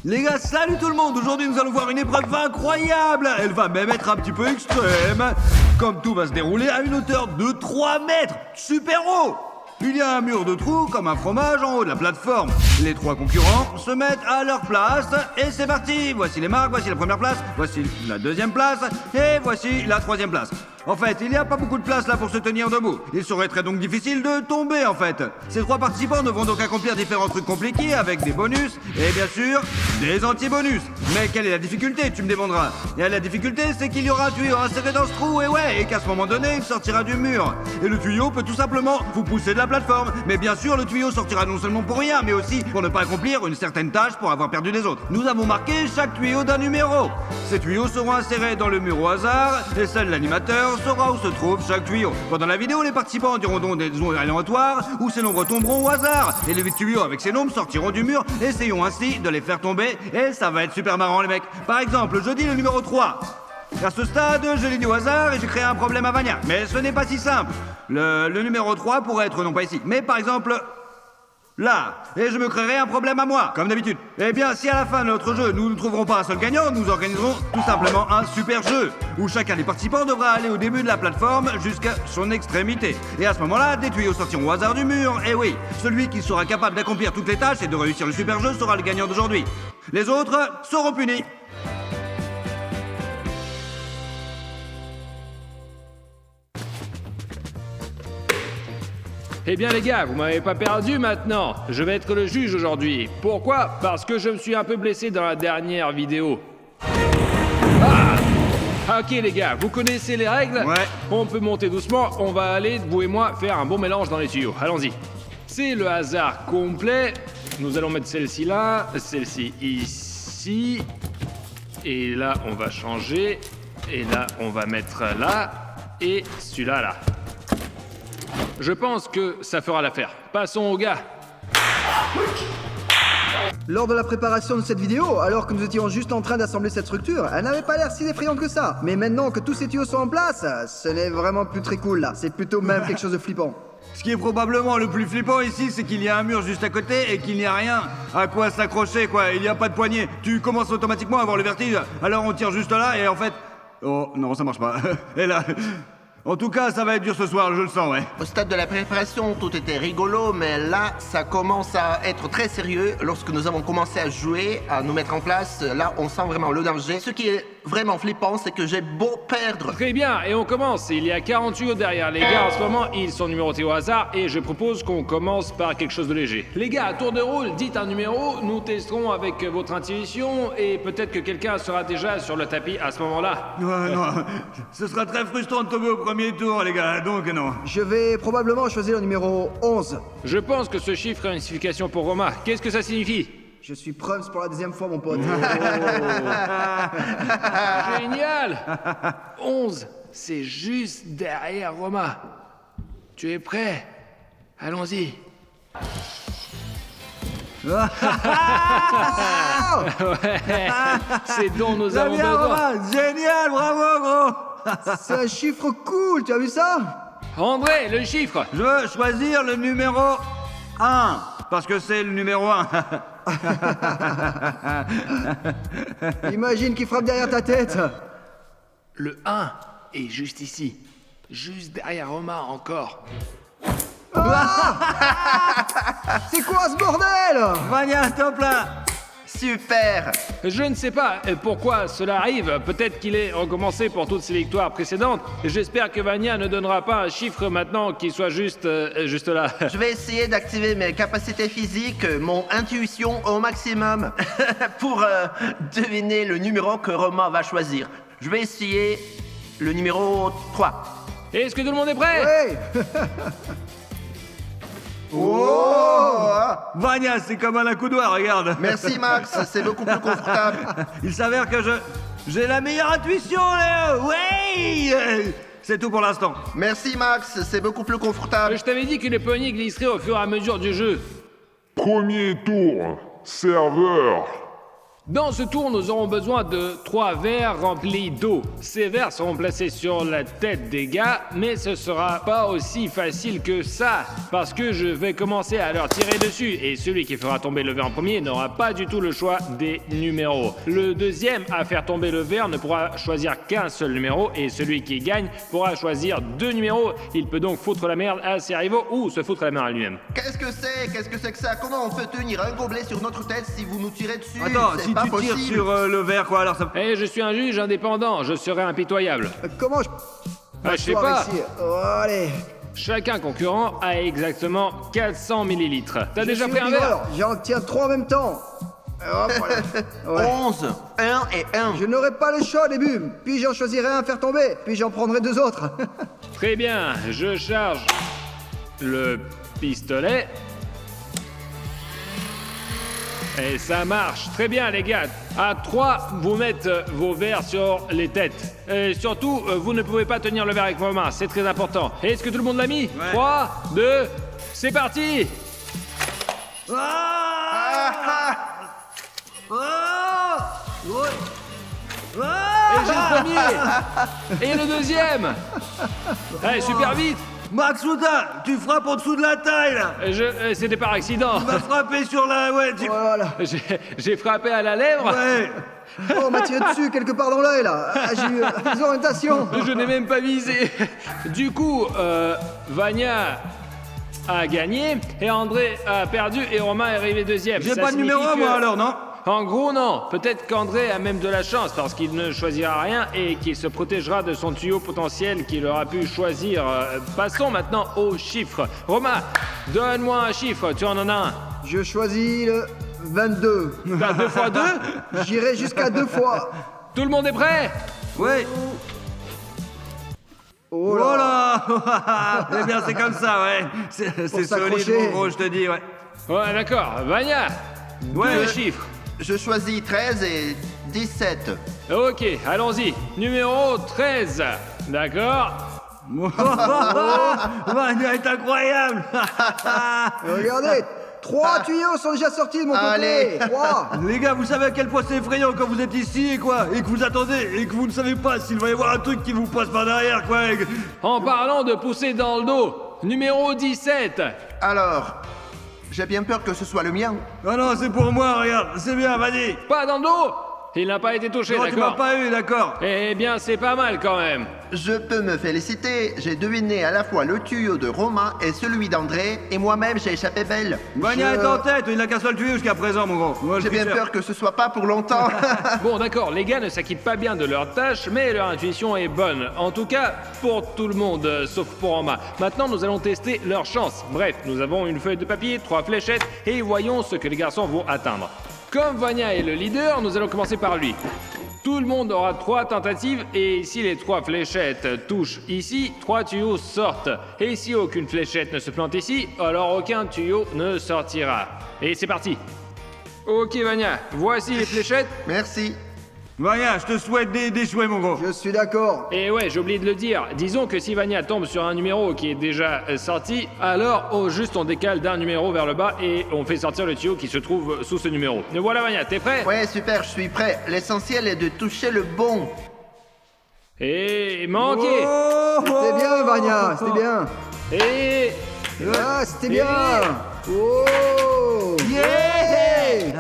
Les gars, salut tout le monde. Aujourd'hui, nous allons voir une épreuve incroyable. Elle va même être un petit peu extrême. Comme tout va se dérouler à une hauteur de 3 mètres. Super haut. Il y a un mur de trous comme un fromage en haut de la plateforme. Les 3 concurrents se mettent à leur place et c'est parti. Voici les marques, voici la première place, voici la deuxième place et voici la 3e place. En fait, il n'y a pas beaucoup de place là pour se tenir debout. Il serait très donc difficile de tomber en fait. Ces 3 participants devront donc accomplir différents trucs compliqués avec des bonus et bien sûr des anti-bonus. Mais quelle est la difficulté, tu me demanderas? Et la difficulté, c'est qu'il y aura un tuyau inséré dans ce trou et qu'à ce moment donné, il sortira du mur. Et le tuyau peut tout simplement vous pousser de la plateforme. Mais bien sûr, le tuyau sortira non seulement pour rien, mais aussi pour ne pas accomplir une certaine tâche pour avoir perdu les autres. Nous avons marqué chaque tuyau d'un numéro. Ces tuyaux seront insérés dans le mur au hasard et seul l'animateur saura où se trouve chaque tuyau. Pendant la vidéo, les participants diront donc des zones aléatoires où ces nombres tomberont au hasard. Et les 8 tuyaux avec ces nombres sortiront du mur. Essayons ainsi de les faire tomber et ça va être super marrant les mecs. Par exemple, je dis le numéro 3. À ce stade, je l'ai dit au hasard et j'ai créé un problème à Vania. Mais ce n'est pas si simple. Le numéro 3 pourrait être non pas ici, mais par exemple là, et je me créerai un problème à moi, comme d'habitude. Eh bien, si à la fin de notre jeu, nous ne trouverons pas un seul gagnant, nous organiserons tout simplement un super jeu, où chacun des participants devra aller au début de la plateforme jusqu'à son extrémité. Et à ce moment-là, des tuyaux sortiront au hasard du mur, et oui, celui qui sera capable d'accomplir toutes les tâches et de réussir le super jeu sera le gagnant d'aujourd'hui. Les autres seront punis. Eh bien les gars, vous m'avez pas perdu maintenant. Je vais être le juge aujourd'hui. Pourquoi? Parce que je me suis un peu blessé dans la dernière vidéo. Ah, ok les gars, vous connaissez les règles? Ouais. On peut monter doucement, on va aller, vous et moi, faire un bon mélange dans les tuyaux. Allons-y. C'est le hasard complet. Nous allons mettre celle-ci là, celle-ci ici. Et là, on va changer. Et là, on va mettre là. Et celui-là là. Je pense que ça fera l'affaire. Passons aux gars. Lors de la préparation de cette vidéo, alors que nous étions juste en train d'assembler cette structure, elle n'avait pas l'air si effrayante que ça. Mais maintenant que tous ces tuyaux sont en place, ce n'est vraiment plus très cool là. C'est plutôt même quelque chose de flippant. Ce qui est probablement le plus flippant ici, c'est qu'il y a un mur juste à côté et qu'il n'y a rien à quoi s'accrocher, quoi. Il n'y a pas de poignée. Tu commences automatiquement à avoir le vertige. Alors on tire juste là et en fait... Oh, non, ça marche pas. Et là... En tout cas, ça va être dur ce soir, je le sens, ouais. Au stade de la préparation, tout était rigolo, mais là, ça commence à être très sérieux. Lorsque nous avons commencé à jouer, à nous mettre en place, là, on sent vraiment le danger. Ce qui est vraiment flippant, c'est que j'ai beau perdre. Très bien, et on commence. Il y a 40 tuyaux derrière les gars en ce moment, ils sont numérotés au hasard, et je propose qu'on commence par quelque chose de léger. Les gars, à tour de rôle, dites un numéro, nous testerons avec votre intuition, et peut-être que quelqu'un sera déjà sur le tapis à ce moment-là. Ouais, non, ce sera très frustrant de tomber au premier tour, les gars, donc non. Je vais probablement choisir le numéro 11. Je pense que ce chiffre a une signification pour Romain. Qu'est-ce que ça signifie? Je suis Prums pour la 2e fois, mon pote. Génial! 11, c'est juste derrière Romain. Tu es prêt? Allons-y. Ouais, c'est dont nous avons Bien, besoin. Romain, génial, bravo, gros. C'est un chiffre cool, tu as vu ça? André, le chiffre. Je veux choisir le numéro 1, parce que c'est le numéro 1. Imagine qu'il frappe derrière ta tête. Le 1 est juste ici. Juste derrière Romain encore. C'est quoi ce bordel? Vania, top là. Super! Je ne sais pas pourquoi cela arrive. Peut-être qu'il est recommencé pour toutes ses victoires précédentes. J'espère que Vania ne donnera pas un chiffre maintenant qui soit juste là. Je vais essayer d'activer mes capacités physiques, mon intuition au maximum pour deviner le numéro que Romain va choisir. Je vais essayer le numéro 3. Est-ce que tout le monde est prêt? Hey. Vania, c'est comme un accoudoir, regarde. Merci Max, c'est beaucoup plus confortable. Il s'avère que j'ai la meilleure intuition, Léo. Ouais. C'est tout pour l'instant. Merci Max, c'est beaucoup plus confortable. Je t'avais dit que les poignées glisseraient au fur et à mesure du jeu. Premier tour, serveur. Dans ce tour, nous aurons besoin de 3 verres remplis d'eau. Ces verres seront placés sur la tête des gars, mais ce sera pas aussi facile que ça, parce que je vais commencer à leur tirer dessus, et celui qui fera tomber le verre en premier n'aura pas du tout le choix des numéros. Le deuxième à faire tomber le verre ne pourra choisir qu'un seul numéro, et celui qui gagne pourra choisir 2 numéros. Il peut donc foutre la merde à ses rivaux ou se foutre la merde à lui-même. Qu'est-ce que c'est que ça? Comment on peut tenir un gobelet sur notre tête si vous nous tirez dessus? Attends, C'est si pas tu tires possible. sur le verre, quoi, alors ça... Et je suis un juge indépendant, je serai impitoyable. Comment je... Ah, je sais m'asseoir pas. ici. Oh, allez. Chacun concurrent a exactement 400 millilitres. T'as déjà Je pris suis un verre? livreur. J'en tiens 3 en même temps. Hop, voilà. Ouais. 11, 1 et 1. Je n'aurai pas le choix au début, puis j'en choisirai un à faire tomber, puis j'en prendrai 2 autres. Très bien, je charge le pistolet. Et ça marche. Très bien, les gars. À 3, vous mettez vos verres sur les têtes. Et surtout, vous ne pouvez pas tenir le verre avec vos mains. C'est très important. Est-ce que tout le monde l'a mis? Ouais. 3, 2, c'est parti! Et j'ai le premier! Et le deuxième! Allez, super vite! Max Soutin, tu frappes en dessous de la taille, là. C'était par accident. Tu vas frapper sur la... Ouais, tu... Voilà. J'ai frappé à la lèvre. Ouais. Oh, on m'a tiré dessus quelque part dans l'œil là. Ah, j'ai eu des orientations. Je n'ai même pas visé. Du coup, Vania a gagné et André a perdu et Romain est arrivé deuxième. J'ai Ça pas de numéro, signifie que- moi, alors, non? En gros, non. Peut-être qu'André a même de la chance parce qu'il ne choisira rien et qu'il se protégera de son tuyau potentiel qu'il aura pu choisir. Passons maintenant aux chiffres. Romain, donne-moi un chiffre. Tu en as un. Je choisis le 22. T'as 2 fois 2? J'irai jusqu'à 2 fois. Tout le monde est prêt? Ouais. Oh Oh là. là. Eh bien, c'est comme ça, ouais. C'est solide, s'accrocher. mon gros, je te dis, ouais. Ouais, d'accord. Vania, Ouais, deux ouais. chiffres. Je choisis 13 et 17. Ok, allons-y. Numéro 13. D'accord? Vania est incroyable. Regardez, 3 tuyaux sont déjà sortis de mon côté. Allez. 3. Les gars, vous savez à quel point c'est effrayant quand vous êtes ici, quoi, et que vous attendez, et que vous ne savez pas s'il va y avoir un truc qui vous passe par derrière, quoi. En parlant de pousser dans le dos, numéro 17. Alors, j'ai bien peur que ce soit le mien. Non, non, c'est pour moi, regarde, c'est bien, vas-y. Pas dans le dos. Il n'a pas été touché, Non, tu m'as d'accord? pas eu, d'accord. Eh bien, c'est pas mal quand même. Je peux me féliciter, j'ai deviné à la fois le tuyau de Romain et celui d'André, et moi-même j'ai échappé belle. Vania est en tête, il n'a qu'un seul tuyau jusqu'à présent, mon gros. Moi, je J'ai suis bien sûr. peur que ce soit pas pour longtemps. Bon, d'accord, les gars ne s'acquittent pas bien de leur tâche, mais leur intuition est bonne. En tout cas, pour tout le monde, sauf pour Romain. Maintenant, nous allons tester leur chance. Bref, nous avons une feuille de papier, 3 fléchettes, et voyons ce que les garçons vont atteindre. Comme Vania est le leader, nous allons commencer par lui. Tout le monde aura 3 tentatives et si les 3 fléchettes touchent ici, 3 tuyaux sortent. Et si aucune fléchette ne se plante ici, alors aucun tuyau ne sortira. Et c'est parti. Ok Vania, voici les fléchettes. Merci. Vania, je te souhaite d'échouer, mon gros. Je suis d'accord. Et ouais, j'ai oublié de le dire. Disons que si Vania tombe sur un numéro qui est déjà sorti, alors juste on décale d'un numéro vers le bas et on fait sortir le tuyau qui se trouve sous ce numéro. Et voilà Vania, t'es prêt? Ouais, super, je suis prêt. L'essentiel est de toucher le bon. Et manqué. C'était bien, Vania, c'était bien. Et Ah, c'était bien. Oh. Yeah.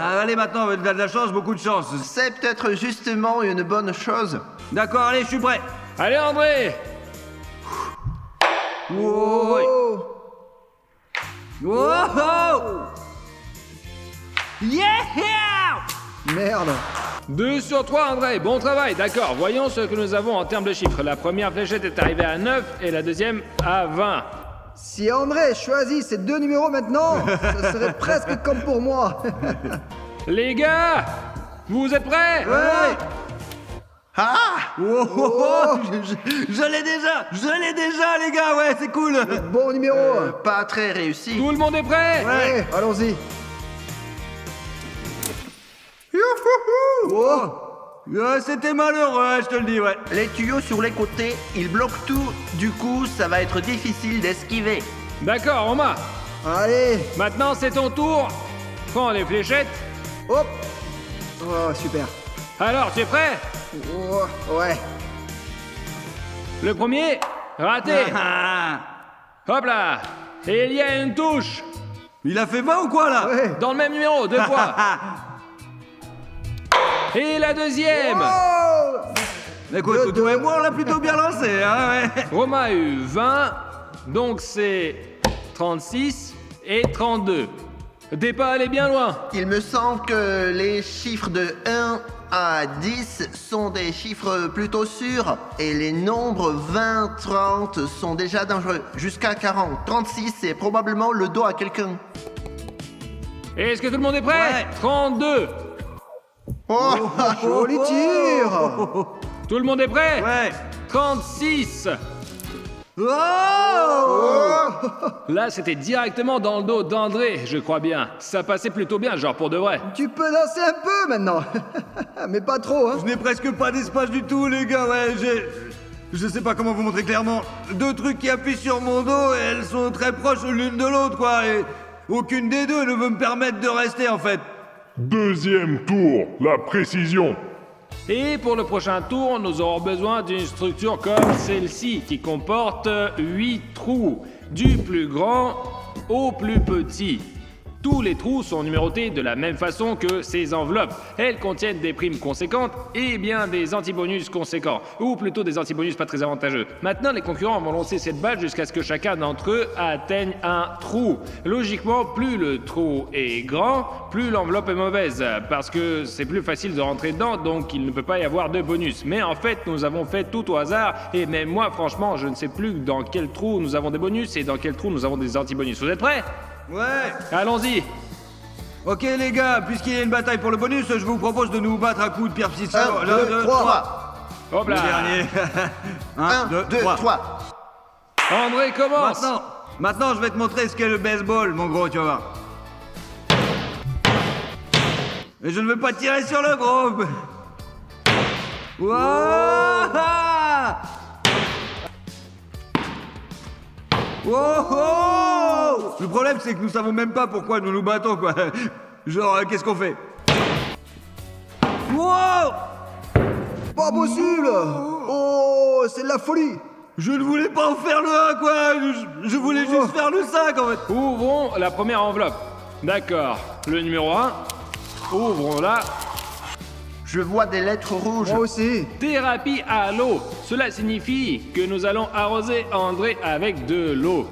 Ah, allez, maintenant, on a de la chance, beaucoup de chance. C'est peut-être justement une bonne chose. D'accord, allez, je suis prêt. allez André. Oh, ouais. Oh. Oh. Yeah. Merde. 2 sur 3 André, bon travail, d'accord. Voyons ce que nous avons en termes de chiffres. La première fléchette est arrivée à 9 et la deuxième à 20. Si André choisit ces 2 numéros maintenant, ce serait presque comme pour moi. Les gars, vous êtes prêts? Ouais. Ah! Oh, oh, oh. Je l'ai déjà, les gars, ouais, c'est cool. Bon numéro. Pas très réussi. Tout le monde est prêt? Ouais, allons-y. Oh. C'était malheureux, je te le dis, ouais. Les tuyaux sur les côtés, ils bloquent tout. Du coup, ça va être difficile d'esquiver. D'accord, Romain. Allez, Maintenant, c'est ton tour. Prends les fléchettes. hop. Oh, super. Alors, tu es prêt? Oh, ouais. Le premier, raté. Ah, Hop là. Et il y a une touche. il a fait 20 ou quoi là? Ouais. Dans le même numéro, 2 fois. Et la deuxième. Oh! Écoute, toi et moi, on l'a plutôt bien lancé, hein, ouais. Romain a eu 20, donc c'est 36 et 32. T'es pas allé bien loin. Il me semble que les chiffres de 1 à 10 sont des chiffres plutôt sûrs et les nombres 20, 30 sont déjà dangereux. Jusqu'à 40. 36, c'est probablement le dos à quelqu'un. Est-ce que tout le monde est prêt? Ouais. 32. Oh, Joli tir! Tout le monde est prêt? Ouais. 36. Oh! Là, c'était directement dans le dos d'André, je crois bien. Ça passait plutôt bien, genre pour de vrai. Tu peux danser un peu maintenant. Mais pas trop, hein. Je n'ai presque pas d'espace du tout, les gars, ouais, je sais pas comment vous montrer clairement. 2 trucs qui appuient sur mon dos et elles sont très proches l'une de l'autre, quoi, et aucune des deux ne veut me permettre de rester, en fait. Deuxième tour, la précision. Et pour le prochain tour, nous aurons besoin d'une structure comme celle-ci, qui comporte 8 trous, du plus grand au plus petit. Tous les trous sont numérotés de la même façon que ces enveloppes. Elles contiennent des primes conséquentes et bien des antibonus conséquents, ou plutôt des antibonus pas très avantageux. Maintenant, les concurrents vont lancer cette balle jusqu'à ce que chacun d'entre eux atteigne un trou. Logiquement, plus le trou est grand, plus l'enveloppe est mauvaise, parce que c'est plus facile de rentrer dedans, donc il ne peut pas y avoir de bonus. Mais en fait, nous avons fait tout au hasard, et même moi, franchement, je ne sais plus dans quel trou nous avons des bonus et dans quel trou nous avons des antibonus. Vous êtes prêts? Ouais. Allons-y. Ok, les gars, puisqu'il y a une bataille pour le bonus, je vous propose de nous battre à coups de pierre, ciseaux. 1, 2, 3. Hop Le là. dernier. 1, 2, 3. André commence. Maintenant, je vais te montrer ce qu'est le baseball, mon gros, tu vas voir. Et je ne veux pas tirer sur le groupe. Wouah! Oh! Le problème, c'est que nous savons même pas pourquoi nous nous battons, quoi. Genre, qu'est-ce qu'on fait? Wow! Pas possible! Oh, c'est de la folie! Je ne voulais pas en faire le 1, quoi. Je voulais juste faire le 5, en fait. Ouvrons la première enveloppe. D'accord. Le numéro 1. Ouvrons-la. Je vois des lettres rouges. Moi aussi. Thérapie à l'eau. Cela signifie que nous allons arroser André avec de l'eau.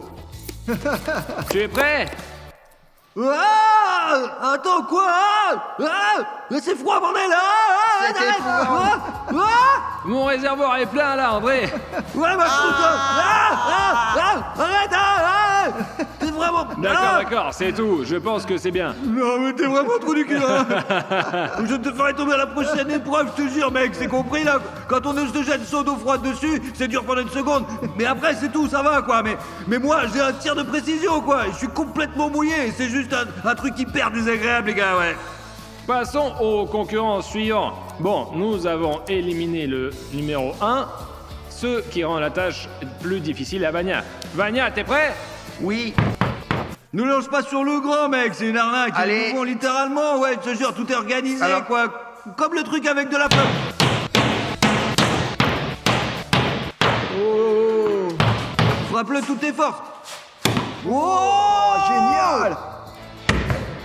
Tu es prêt? Ah! Attends, quoi? C'est froid, bordel! C'est arrête! épouvantable. Mon réservoir est plein là, André. Ouais, ma arrête! T'es vraiment... D'accord, c'est tout. Je pense que c'est bien. Non, mais t'es vraiment trop du cul, hein. Je te ferai tomber à la prochaine épreuve, je te jure, mec, c'est compris, là. Quand on se jette seau d'eau froide dessus, c'est dur pendant une seconde. Mais après, c'est tout, ça va, quoi. Mais moi, j'ai un tir de précision, quoi. Je suis complètement mouillé. C'est juste un truc hyper désagréable, les gars, ouais. Passons au concurrent suivant. Bon, nous avons éliminé le numéro 1, ce qui rend la tâche plus difficile à Vania. Vania, t'es prêt? Oui. Nous lance pas sur le grand, mec, c'est une arnaque. Allez. Ils nous font littéralement, ouais, je te jure, tout est organisé, Alors. quoi. Comme le truc avec de la peur. Oh, Frappe-le toutes tes forces. oh, génial!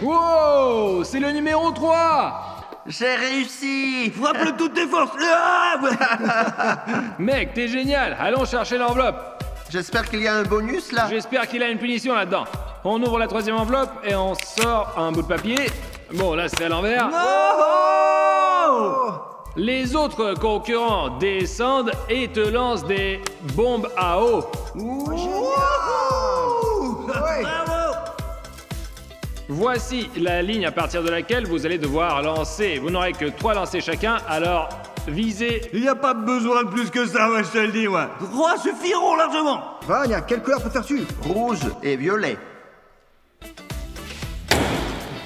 Wow, c'est le numéro 3. J'ai réussi. Frappe-le toutes tes forces. Ah, ouais. Mec, t'es génial. Allons chercher l'enveloppe. J'espère qu'il y a un bonus là. J'espère qu'il a une punition là-dedans. On ouvre la troisième enveloppe et on sort un bout de papier. Bon, là, c'est à l'envers. Oh! Les autres concurrents descendent et te lancent des bombes à eau. Ouais. Bravo! Voici la ligne à partir de laquelle vous allez devoir lancer. Vous n'aurez que 3 lancers chacun, alors visez. Il n'y a pas besoin de plus que ça, ouais, je te le dis, ouais. 3 suffiront largement. Vania, quelle couleur préfères-tu? Rouge et violet.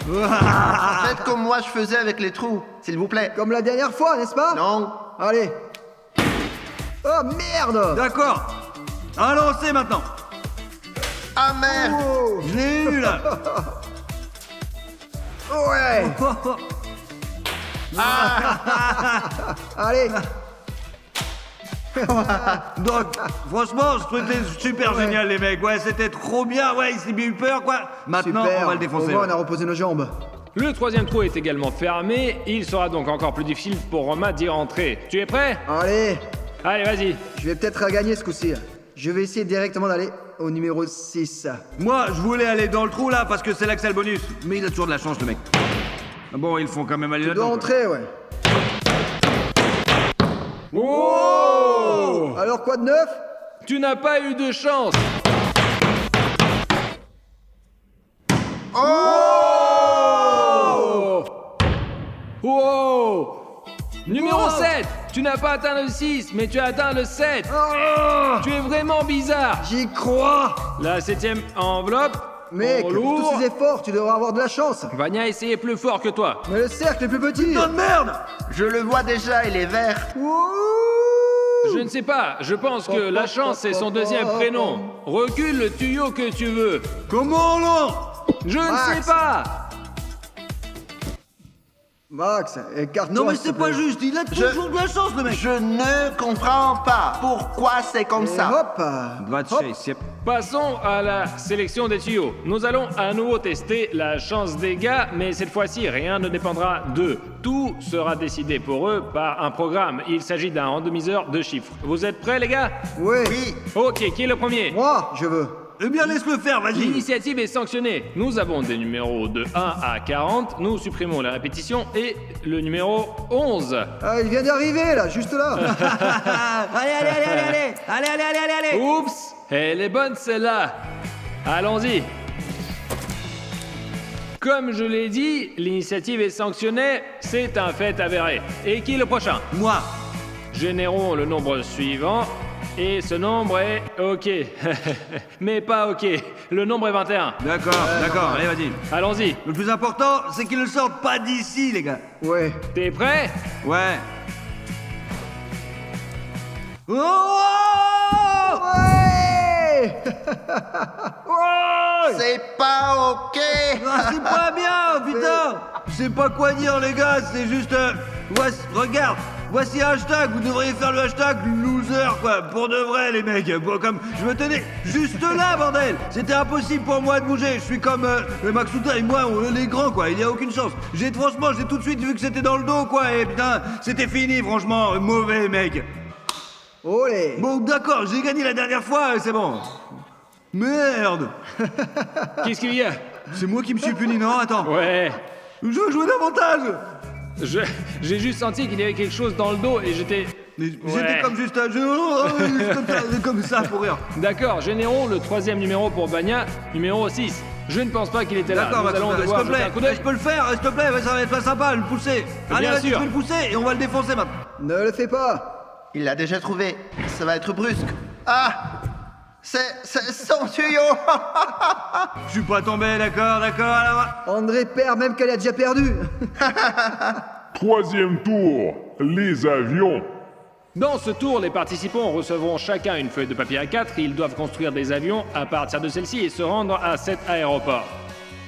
Ah. Faites comme moi je faisais avec les trous, s'il vous plaît. Comme la dernière fois, n'est-ce pas? Non. Allez. Oh merde! D'accord. Un lancer maintenant. Ah merde. Oh, Je l'ai eu, là. ouais! Allez. Donc, franchement, je trouvais super Ouais. génial, les mecs. Ouais, c'était trop bien. Ouais, il s'est bien eu peur, quoi. Maintenant, Super. on va le Au défoncer. moins, on a reposé nos jambes. Le troisième trou est également fermé, il sera donc encore plus difficile pour Romain d'y rentrer. Tu es prêt? Allez, Allez, vas-y. je vais peut-être gagner ce coup-ci. Je vais essayer directement d'aller au numéro 6. Moi, je voulais aller dans le trou, là, parce que c'est là que c'est le bonus. Mais il a toujours de la chance, le mec. Ah bon, ils font quand même aller Tu dois là-dedans. quoi. entrer, ouais. Oh! Alors quoi de neuf? Tu n'as pas eu de chance. Oh! Oh! Numéro 7. Tu n'as pas atteint le 6, mais tu as atteint le 7. Oh, Tu es vraiment bizarre. j'y crois. La 7e enveloppe. Mec, en pour lourd. tous ces efforts, tu devrais avoir de la chance. Vania essayait plus fort que toi. Mais le cercle est plus petit. Putain de merde! Je le vois déjà, il est vert. Wouh. Je ne sais pas, je pense que la chance c'est son deuxième prénom. Recule le tuyau que tu veux. Comment, là? Je ne Max. sais pas. Max, écarte-toi. Non, mais s'il te c'est pas plaît. juste. Il a toujours de la chance, le mec. Je ne comprends pas pourquoi c'est comme Et ça. hop. Va te Hop. chase, yep. Passons à la sélection des tuyaux. Nous allons à nouveau tester la chance des gars, mais cette fois-ci, rien ne dépendra d'eux. Tout sera décidé pour eux par un programme. Il s'agit d'un randomiseur de chiffres. Vous êtes prêts, les gars? Oui. Oui, Ok, qui est le premier? Moi, je veux. Eh bien, laisse-le faire, vas-y. L'initiative est sanctionnée. Nous avons des numéros de 1 à 40. Nous supprimons la répétition et le numéro 11. Ah, il vient d'arriver, là, juste là. allez, allez, allez, allez, allez. Allez, allez, allez, allez, allez. Oups, elle est bonne celle-là. Allons-y. Comme je l'ai dit, l'initiative est sanctionnée, c'est un fait avéré. Et qui est le prochain? Moi. Générons le nombre suivant. Et ce nombre est OK. Mais pas OK. Le nombre est 21. D'accord, d'accord, allez, vas-y. Allons-y. Le plus important, c'est qu'ils ne sortent pas d'ici, les gars. Ouais. T'es prêt? Ouais. Oh! Ouais. c'est pas ok. Ah, c'est pas bien, putain! Je sais pas quoi dire, les gars, c'est juste. Voici, regarde! Voici un hashtag, vous devriez faire le hashtag loser, quoi, pour de vrai, les mecs. Bon, comme je me tenais juste là, bordel. C'était impossible pour moi de bouger. Je suis comme Maxouta et moi, on est grands, quoi. Il y a aucune chance. Franchement, j'ai tout de suite vu que c'était dans le dos, quoi. Et putain, c'était fini, franchement. Mauvais, mec. Olé. Bon, d'accord, j'ai gagné la dernière fois, c'est bon. Merde. Qu'est-ce qu'il y a? C'est moi qui me suis puni, non? Attends. Ouais. Je veux jouer davantage. J'ai juste senti qu'il y avait quelque chose dans le dos et j'étais... Mais Ouais. J'étais comme juste un jeu, comme ça pour rire. D'accord, générons le troisième numéro pour Vania, numéro 6. Je ne pense pas qu'il était là. D'accord, Nous allons s'il devoir te jeter un plaît, coup d'œil. je peux le faire, s'il te plaît, ça va être pas sympa, le pousser. Allez, Bien vas-y, je sûr. vais le pousser et on va le défoncer maintenant. Ne le fais pas. Il l'a déjà trouvé. Ça va être brusque. Ah, c'est son tuyau. Je suis pas tombé, d'accord, alors. André perd même qu'elle a déjà perdu. Troisième tour, les avions. Dans ce tour, les participants recevront chacun une feuille de papier A4 et ils doivent construire des avions à partir de celle-ci et se rendre à cet aéroport.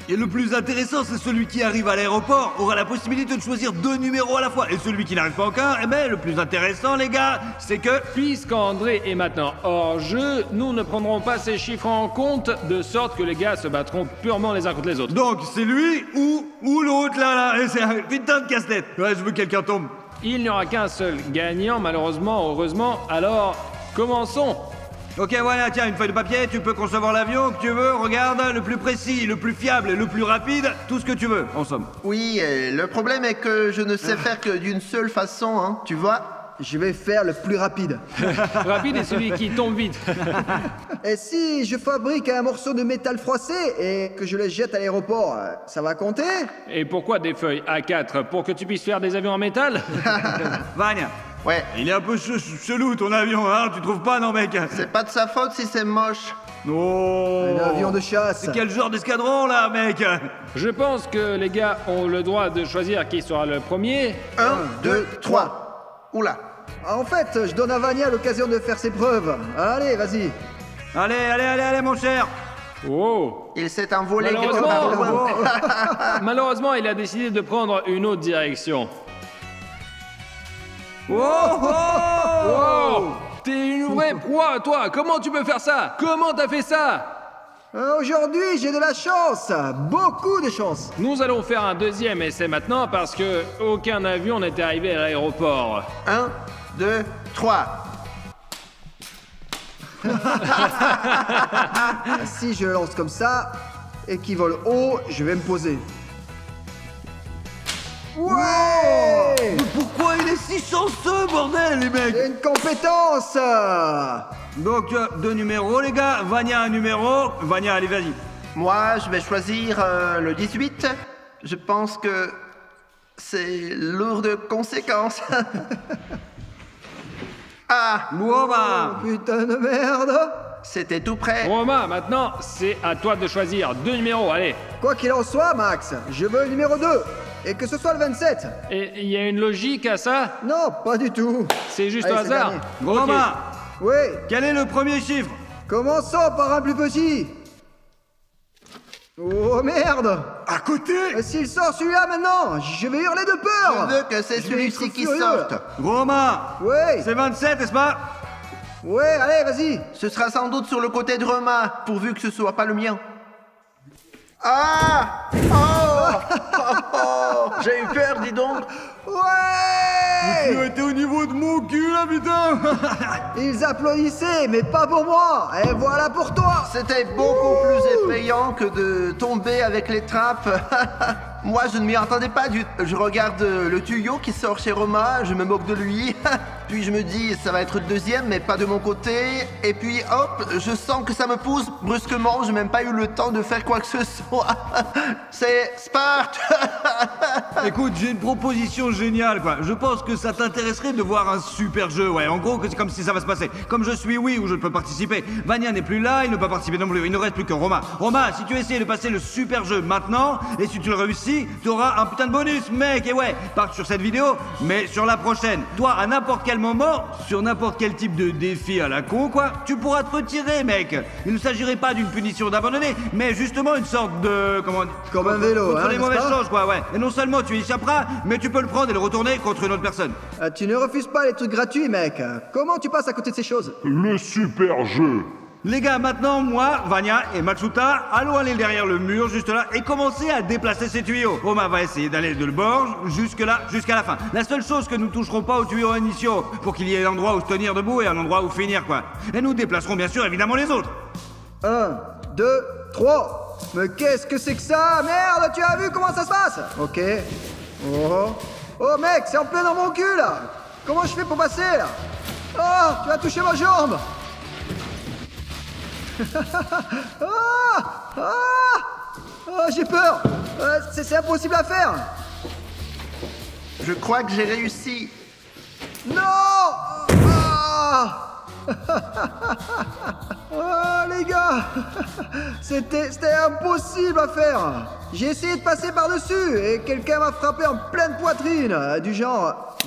Et le plus intéressant, c'est celui qui arrive à l'aéroport aura la possibilité de choisir 2 numéros à la fois. Et celui qui n'arrive pas aucun, eh ben, le plus intéressant, les gars, c'est que... Puisqu'André est maintenant hors jeu, nous ne prendrons pas ces chiffres en compte, de sorte que les gars se battront purement les uns contre les autres. Donc, c'est lui ou l'autre, là. Et c'est un putain de casse-tête. Ouais, je veux que quelqu'un tombe. Il n'y aura qu'un seul gagnant, malheureusement, heureusement. Alors, commençons. Ok, voilà, tiens, une feuille de papier, tu peux concevoir l'avion que tu veux, regarde, le plus précis, le plus fiable, le plus rapide, tout ce que tu veux, en somme. Oui, le problème est que je ne sais faire que d'une seule façon, hein, tu vois. Je vais faire le plus rapide. Rapide est celui qui tombe vite. Et si je fabrique un morceau de métal froissé et que je le jette à l'aéroport, ça va compter? Et pourquoi des feuilles A4? Pour que tu puisses faire des avions en métal? Vania, Ouais, il est un peu chelou ton avion, hein, tu trouves pas, non, mec? c'est pas de sa faute si c'est moche. Oh. Un avion de chasse. C'est quel genre d'escadron, là, mec? Je pense que les gars ont le droit de choisir qui sera le premier. 1, 2, 3. Oula. Ah, en fait, je donne à Vania l'occasion de faire ses preuves. Allez, vas-y. Allez, mon cher. Oh! Il s'est envolé quelque part loin. Malheureusement, il a décidé de prendre une autre direction. Oh, oh Wow! T'es une vraie proie, toi! Comment tu peux faire ça? Comment t'as fait ça? Aujourd'hui, j'ai de la chance. Beaucoup de chance. Nous allons faire un deuxième essai maintenant parce que aucun avion n'était arrivé à l'aéroport. 1, 2, 3. Si je le lance comme ça, et qu'il vole haut, je vais me poser. Ouais! Mais pourquoi il est si chanceux, bordel, les mecs? J'ai une compétence. Donc, 2 numéros, les gars. Vania, un numéro. Vania, allez, vas-y. Moi, je vais choisir le 18. Je pense que c'est lourd de conséquences. Ah, Bon, bah. Putain de merde. c'était tout près. Romain, maintenant, c'est à toi de choisir 2 numéros, allez. Quoi qu'il en soit, Max, je veux le numéro 2. Et que ce soit le 27. Et il y a une logique à ça? Non, pas du tout. C'est juste Allez, au c'est hasard? dernier. Ok. Romain, Oui, quel est le premier chiffre? commençons par un plus petit. Oh merde. À côté. S'il sort celui-là maintenant, je vais hurler de peur. Je veux que c'est Je vais être celui-ci qui furieux. sorte. Romain, Ouais, c'est 27, n'est-ce pas? ouais, allez, vas-y. Ce sera sans doute sur le côté de Romain, pourvu que ce soit pas le mien. Ah! Oh! J'ai eu peur, dis donc. Tu Ouais. étais au niveau de mon cul, là, putain. Ils applaudissaient, mais pas pour moi. Et voilà pour toi. C'était beaucoup plus effrayant que de tomber avec les trappes. Moi, je ne m'y attendais pas. Je regarde le tuyau qui sort chez Romain, je me moque de lui. Puis je me dis, ça va être le deuxième, mais pas de mon côté. Et puis hop, je sens que ça me pousse brusquement. Je n'ai même pas eu le temps de faire quoi que ce soit. C'est Sparte. Écoute, j'ai une proposition géniale, quoi. Je pense que ça t'intéresserait de voir un super jeu, ouais. En gros, que c'est comme si ça va se passer. Comme je suis oui ou je ne peux participer. Vania n'est plus là, il ne peut pas participer non plus. Il ne reste plus que Romain. Romain, si tu essayes de passer le super jeu maintenant, et si tu le réussis, tu auras un putain de bonus, mec. Et ouais, pas sur cette vidéo, mais sur la prochaine. Toi, à n'importe quel moment, sur n'importe quel type de défi à la con, quoi, tu pourras te retirer, mec. Il ne s'agirait pas d'une punition d'abandonner, mais justement une sorte de... Comment... Comme un vélo, contre hein, les n'est-ce mauvaises pas choses, quoi, ouais. Et non seulement tu y échapperas, mais tu peux le prendre et le retourner contre une autre personne. Tu ne refuses pas les trucs gratuits, mec. Comment tu passes à côté de ces choses? Le super jeu. Les gars, maintenant, moi, Vania et Matsuta, allons aller derrière le mur, juste là, et commencer à déplacer ces tuyaux. Romain va essayer d'aller de le bord, jusque là, jusqu'à la fin. La seule chose que nous toucherons pas aux tuyaux initiaux, pour qu'il y ait un endroit où se tenir debout et un endroit où finir, quoi. Et nous déplacerons bien sûr, évidemment, les autres. 1, 2, 3. Mais qu'est-ce que c'est que ça? Merde, tu as vu comment ça se passe? Ok. Oh. Oh mec, c'est en plein dans mon cul là. Comment je fais pour passer là? Oh, tu as touché ma jambe. J'ai peur. C'est impossible à faire. Je crois que j'ai réussi. Non. Oh les gars, c'était impossible à faire. J'ai essayé de passer par-dessus et quelqu'un m'a frappé en pleine poitrine, du genre...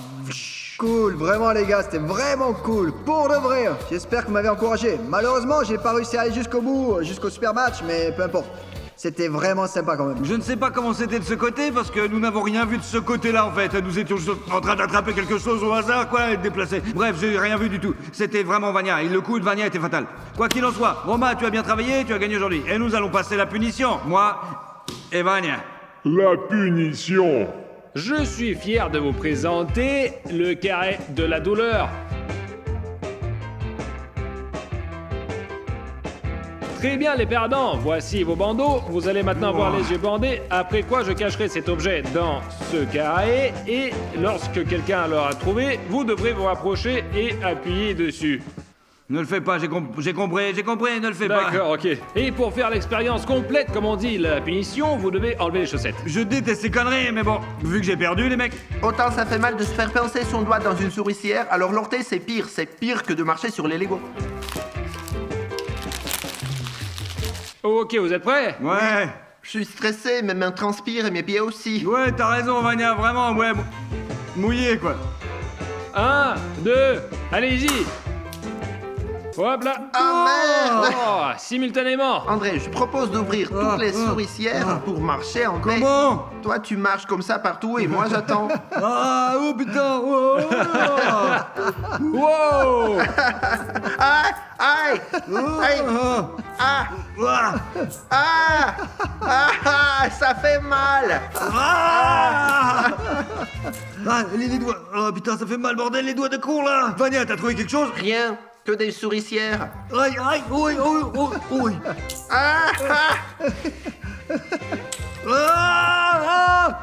Cool, vraiment les gars, c'était vraiment cool, pour de vrai. J'espère que vous m'avez encouragé. Malheureusement, j'ai pas réussi à aller jusqu'au bout, jusqu'au super match, mais peu importe. C'était vraiment sympa quand même. Je ne sais pas comment c'était de ce côté, parce que nous n'avons rien vu de ce côté-là, en fait. Nous étions juste en train d'attraper quelque chose au hasard, quoi, et de déplacer. Bref, j'ai rien vu du tout. C'était vraiment Vania, et le coup de Vania était fatal. Quoi qu'il en soit, Romain, tu as bien travaillé, tu as gagné aujourd'hui. Et nous allons passer la punition, moi et Vania. La punition. Je suis fier de vous présenter le carré de la douleur. Très bien les perdants, voici vos bandeaux. Vous allez maintenant avoir les yeux bandés, après quoi je cacherai cet objet dans ce carré et lorsque quelqu'un l'aura trouvé, vous devrez vous rapprocher et appuyer dessus. Ne le fais pas, j'ai compris, ne le fais pas. D'accord, ok. Et pour faire l'expérience complète, comme on dit, la punition, vous devez enlever les chaussettes. Je déteste ces conneries, mais bon, vu que j'ai perdu, les mecs. Autant ça fait mal de se faire pincer son doigt dans une souricière, alors l'orteil c'est pire que de marcher sur les Legos. Ok, vous êtes prêts? Ouais, Je suis stressé, mes mains transpirent et mes pieds aussi. ouais, t'as raison, Vania, vraiment, ouais, mouillé, quoi. 1, 2, allez-y. Hop là. Ah merde! Oh, simultanément. André, je propose d'ouvrir toutes les souricières pour marcher en paix. Comment? Toi, tu marches comme ça partout et moi, j'attends. Ah, oh putain, oh, oh. Wow! Aïe, aïe, aïe, ah, Ah, ah, ah, ça fait mal. ah, ah, les doigts. Oh putain, ça fait mal, bordel, les doigts de con là. Vania, t'as trouvé quelque chose? Rien, que des souricières. Aïe, aïe, oui, oui, oui, oui. Ah, ah, Ah, ah.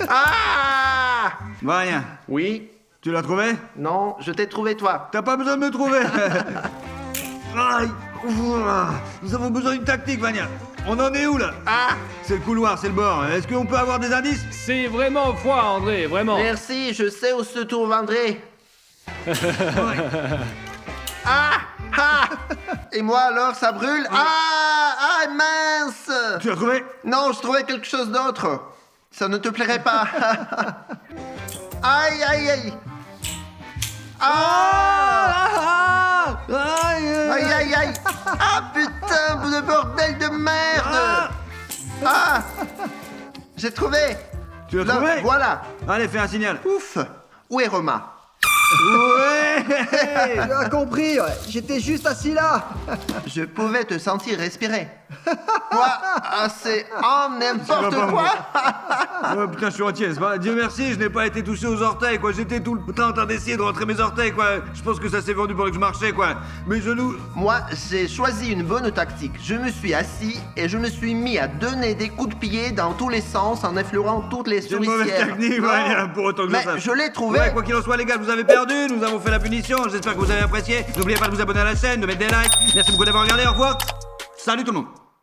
ah. Vania, Oui, tu l'as trouvé? non, je t'ai trouvé toi. T'as pas besoin de me trouver. Aïe. Ouah. Nous avons besoin d'une tactique, Vania. On en est où là? Ah, C'est le couloir, c'est le bord. Est-ce qu'on peut avoir des indices? C'est vraiment froid, André, vraiment. merci, je sais où se trouve André. Ouais. Ah, ah. Et moi alors, ça brûle. Ah, ah, mince. Tu l'as trouvé? Non, je trouvais quelque chose d'autre. Ça ne te plairait pas. Aïe, aïe, aïe. Ah, Aïe, aïe, aïe, aïe. Ah, putain, bout de bordel de merde. Ah, j'ai trouvé. Tu l'as Là, trouvé? voilà. Allez, fais un signal. Ouf. Où est Roma? Ouais. Tu as compris, ouais. J'étais juste assis là. Je pouvais te sentir respirer. Quoi? Ah, c'est n'importe Ça va pas, quoi. Oh putain, je suis entier, c'est pas... Dieu merci, je n'ai pas été touché aux orteils, quoi. J'étais tout le temps en train d'essayer de rentrer mes orteils, quoi. Je pense que ça s'est vendu pendant que je marchais, quoi. Mes genoux... Moi, j'ai choisi une bonne tactique. Je me suis assis et je me suis mis à donner des coups de pied dans tous les sens en effleurant toutes les C'est une mauvaise souricières. technique, Non. Vania, pour autant que Mais je sache. je l'ai trouvé. Ouais, quoi qu'il en soit, les gars, vous avez perdu. Nous avons fait la punition. J'espère que vous avez apprécié. N'oubliez pas de vous abonner à la chaîne, de mettre des likes. Merci beaucoup d'avoir regardé. Au revoir. Salut tout le monde.